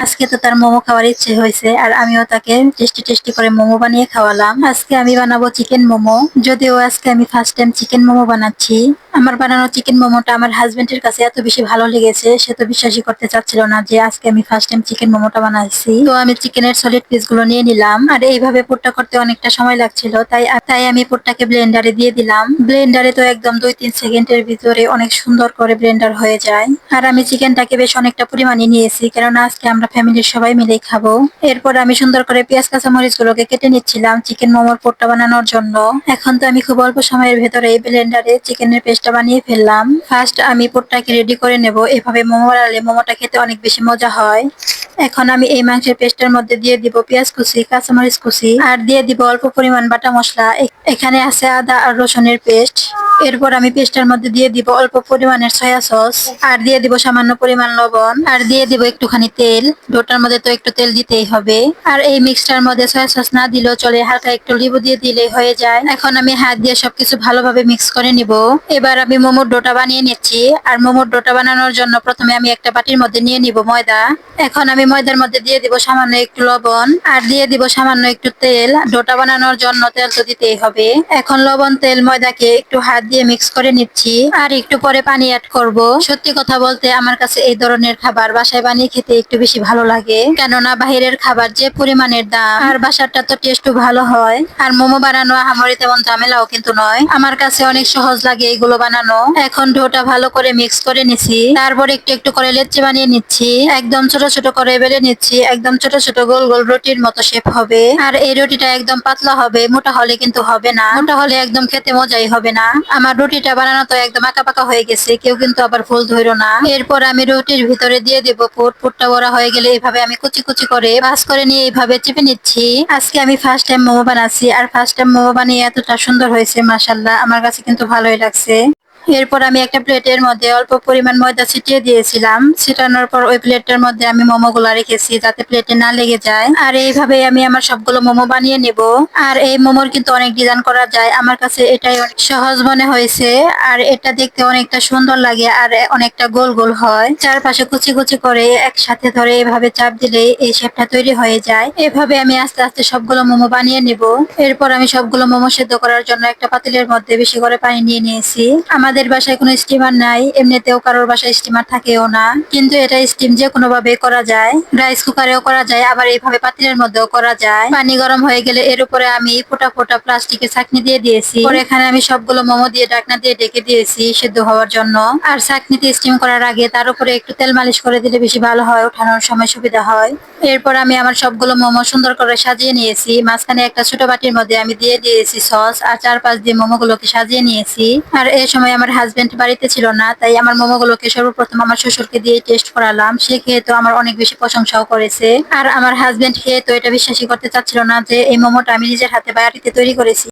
আজকে তো তার মোমো খাওয়ার ইচ্ছে হয়েছে আর আমিও তাকে টেস্টি টেস্টি করে মোমো বানিয়ে খাওয়ালাম। আজকে আমি বানাবো চিকেন মোমো। যদিও আজকে আমি ফার্স্ট টাইম চিকেন মোমো বানাচ্ছি। আমার বানানো চিকেন মোমোটা আমার হাজবেন্ডের কাছে এত বেশি ভালো লেগেছে, সে তো বিশ্বাসই করতে চাচ্ছিল না যে আজকে আমি ফার্স্ট টাইম চিকেন মোমোটা বানাইছি। তো আমি চিকেনের সলিড পিস গুলো নিয়ে নিলাম আর এইভাবে পুরটা করতে অনেকটা সময় লাগছিল, তাই আমি পুরটাকে ব্লেন্ডারে দিয়ে দিলাম। ব্লেন্ডারে তো একদম 2-3 সেকেন্ডের ভিতরে অনেক সুন্দর করে ব্লেন্ডার হয়ে যায়। আর আমি চিকেনটাকে বেশ অনেকটা পরিমাণে নিয়েছি, কেননা আজকে আমরা ফ্যামিলির সবাই মিলেই খাবো। এরপর আমি সুন্দর করে পেঁয়াজ কাঁচামরিচ গুলোকে কেটে নিচ্ছিলাম চিকেন মোমোর পুরটা বানানোর জন্য। এখন তো আমি খুব অল্প সময়ের ভেতরে এই ব্লেন্ডারে চিকেনের পেস্টটা বানিয়ে ফেললাম। ফার্স্ট আমি পুরটাকে রেডি করে নেব। এভাবে মোমো বানালে মোমোটা খেতে অনেক বেশি মজা হয়। এখন আমি এই মাংসের পেস্টের মধ্যে দিয়ে দিব পেঁয়াজ কুচি, কাঁচামরিচ কুচি আর দিয়ে দিব অল্প পরিমাণ বাটা মশলা। এখানে আছে আদা আর রসুনের পেস্ট। এরপর আমি পেস্টের মধ্যে দিয়ে দিব অল্প পরিমাণের সয়া সস আর দিয়ে দিব সামান্য পরিমাণ লবণ আর দিয়ে দিব একটুখানি তেল। ডোটার মধ্যে তো একটু তেল দিতেই হবে। আর এই মিক্সটার মধ্যে সয়া সস না দিলেও চলে, হালকা একটু লেবু দিয়ে দিলেই হয়ে যায়। এখন আমি হাত দিয়ে সবকিছু ভালোভাবে মিক্স করে নিব। এবার আমি মোমোর ডোটা বানিয়ে নিচ্ছি। আর মোমোর ডোটা বানানোর জন্য প্রথমে আমি একটা বাটির মধ্যে নিয়ে নিব ময়দা। এখন আমি ময়দার মধ্যে দিয়ে দিব সামান্য একটু লবণ আর দিয়ে দিব সামান্য একটু তেল। ডোটা বানানোর জন্য তেল তো দিতেই হবে। এখন লবণ, তেল, ময়দাকে একটু হাত দিয়ে মিক্স করে নিচ্ছি আর একটু পরে পানি অ্যাড করব। সত্যি কথা বলতে আমার কাছে এই ধরনের খাবার বাসায় বানিয়ে খেতে একটু বেশি ভালো লাগে, কেননা বাহিরের খাবার যে পরিমাণের দাম আর বাসারটা তো টেস্টও ভালো হয়। আর মোমো বানানো আহামরি তেমন ঝামেলাও কিন্তু নয়, আমার কাছে অনেক সহজ লাগে এইগুলো বানানো। এখন ডোটা ভালো করে মিক্স করে নিছি, তারপর একটু একটু করে লেচি বানিয়ে নিচ্ছি। একদম ছোট ছোট করে বেলে নিচ্ছি, একদম ছোট ছোট গোল গোল রুটির মতো শেপ হবে। আর এই রুটিটা একদম পাতলা হবে, মোটা হলে কিন্তু হবে না। মোটা হলে একদম খেতে মজাই হবে না। আমার রুটিটা বানানো তো একদম আঁকা পাকা হয়ে গেছে, কেউ কিন্তু আবার ভুল ধরো না। এরপর আমি রুটির ভিতরে দিয়ে দেবো পুর। পুরটা বড়া হয়ে গেলে এইভাবে আমি কুচি কুচি করে ভাঁজ করে নিয়ে এইভাবে চেপে নিচ্ছি। আজকে আমি ফার্স্ট টাইম মোমো বানাচ্ছি আর ফার্স্ট টাইম মোমো বানিয়ে এতটা সুন্দর হয়েছে, মাশাআল্লাহ, আমার কাছে কিন্তু ভালোই লাগছে। এরপর আমি একটা প্লেটের মধ্যে অল্প পরিমাণ ময়দা ছিটিয়ে দিয়েছিলাম। ছিটানোর পর ওই প্লেটের মধ্যে আমি মোমো গুলা রেখেছি যাতে প্লেটে না লেগে যায়। আর এইভাবে আমি আমার সবগুলো মোমো বানিয়ে নেব। আর এই মোমোর কিন্তু অনেক ডিজাইন করা যায়, আমার কাছে এটাই অনেক সহজ মনে হয়েছে। আর এটা দেখতে অনেকটা সুন্দর লাগে আর অনেকটা গোল গোল হয়। চারপাশে কুচি কুচি করে একসাথে ধরে এভাবে চাপ দিলে এই শেপটা তৈরি হয়ে যায়। এভাবে আমি আস্তে আস্তে সবগুলো মোমো বানিয়ে নেব। এরপর আমি সবগুলো মোমো সেদ্ধ করার জন্য একটা পাতিলের মধ্যে বেশি করে পানি নিয়ে নিয়েছি। আমাদের বাসায় কোনো স্টিমার নাই, এমনিতেও কারোর বাসায় স্টিমার থাকেও না, কিন্তু এটা স্টিম যে কোনো ভাবে করা যায়। রাইস কুকারেও করা যায়, আবার এইভাবে পাতিলের মধ্যেও করা যায়। পানি গরম হয়ে গেলে এর উপরে আমি ফোটা ফোটা প্লাস্টিকের ছাঁকনি দিয়ে দিয়েছি। পরে এখানে আমি সবগুলো মোমো দিয়ে ঢাকনা দিয়ে ঢেকে দিয়েছি সেদ্ধ হওয়ার জন্য। আর ছাঁকনিতে স্টিম করার আগে তার উপরে একটু তেল মালিশ করে দিলে বেশি ভালো হয়, ওঠানোর সময় সুবিধা হয়। এরপর আমি আমার সবগুলো মোমো সুন্দর করে সাজিয়ে নিয়েছি। মাঝখানে একটা ছোট বাটির মধ্যে আমি দিয়ে দিয়েছি সস আর চারপাশ দিয়ে মোমোগুলোকে সাজিয়ে নিয়েছি। আর এই সময় আমার হাজবেন্ড বাড়িতে ছিল না, তাই আমার মোমোগুলোকে সর্বপ্রথম আমার শ্বশুরকে দিয়ে টেস্ট করালাম। সে খেয়ে তো আমার অনেক বেশি প্রশংসাও করেছে। আর আমার হাজবেন্ড খেয়ে তো এটা বিশ্বাসই করতে চাচ্ছিল না যে এই মোমোটা আমি নিজের হাতে বাড়িতে তৈরি করেছি।